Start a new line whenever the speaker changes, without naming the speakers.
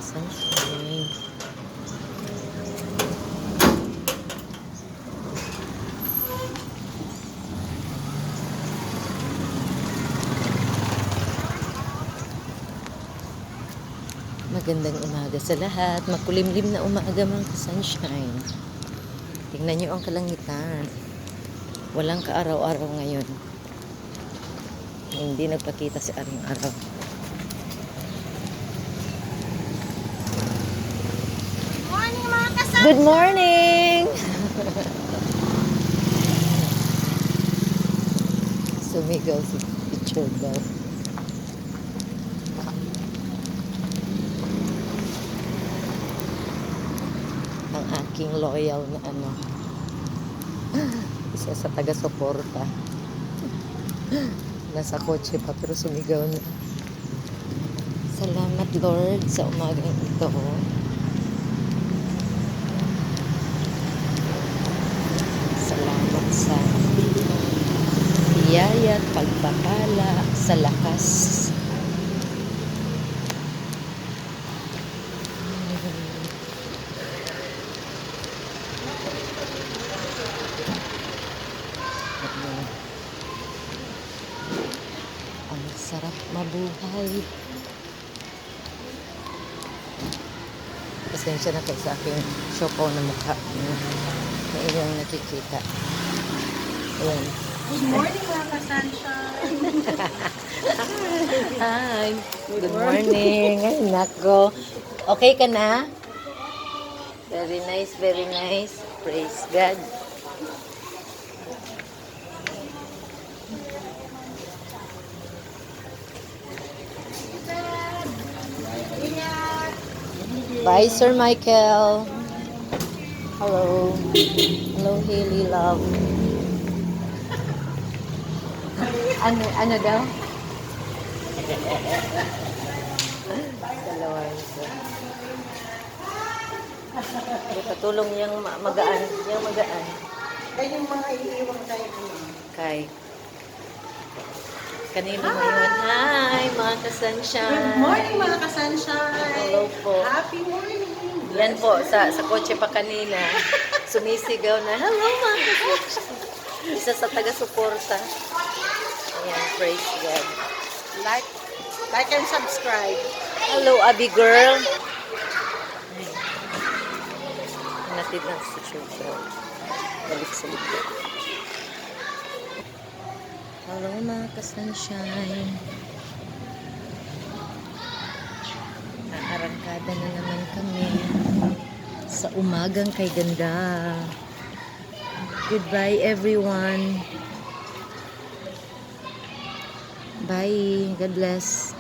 ka-sunshine. Magandang umaga sa lahat. Makulimlim na umaga mga ka-sunshine. Tingnan nyo ang kalangitan. Walang kaaraw-araw ngayon. Hindi nagpakita si araw-araw.
Morning mga kasama!
Good morning! Sumigaw si picture daw. Ang aking loyal na isa sa taga-suporta. Nasa kotse pa pero sumigaw na. Salamat Lord sa umagang ito. Salamat sa biyaya at pagpapala sa lakas. Ang sarap mabuhay. Pasensya na kayo sa aking siopaw na mukha na inyong nakikita. Ayan.
Good morning mga ka-sunshine!
Hi. Good morning. Ay, nako. Okay ka na? Very nice, very nice. Praise God. Bye, Sir Michael. Hello. Hello, Haley, love. Ano daw? Dalawa ito. Patulong niyang magaan. Yung magaan.
Kaya yung mga iiwang tayo
Kay. Kanino ngayon? Hi, mga ka-sunshine.
Good morning mga ka-sunshine!
Hello po.
Happy morning!
Yan po, sa kotse pa kanina. Sumisigaw na, hello mga ka-sunshine. Isa sa taga-suporta. Ayan, praise God.
Like and subscribe.
Hello, Abby girl. Natid ng si Children. Balik sa likod. Hello mga ka-sunshine. Naarangkada na naman kami sa umagang kay ganda. Goodbye everyone. Bye. God bless.